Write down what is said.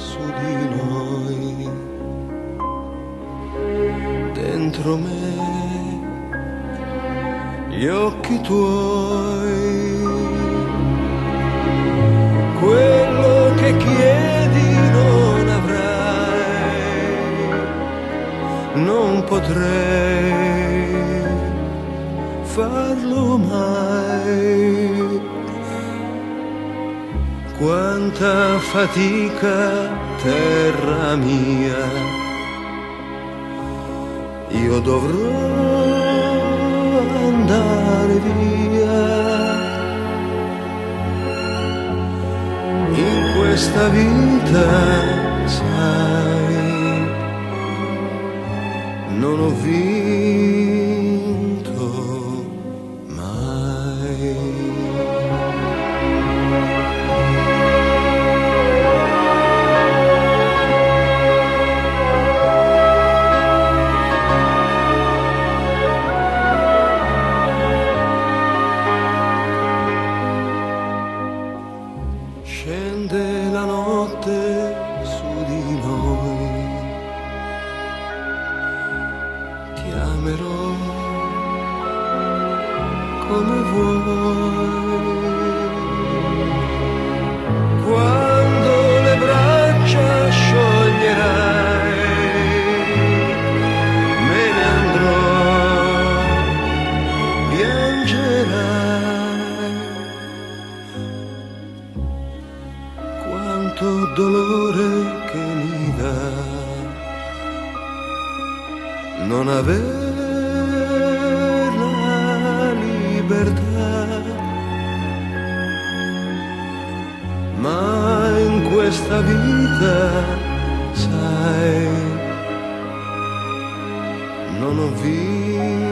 su di noi, dentro me, gli occhi tuoi, quello che chiedi non avrai, non potrei farlo mai. Quanta fatica, terra mia, io dovrò andare via. In questa vita, sai, non ho vinto mai. Scende la notte su di noi, ti amerò come vuoi. Quando le braccia scioglierai, me ne andrò, piangerai. Quanto dolore che mi dà non aver la libertà, ma in questa vita, sai, non ho vinto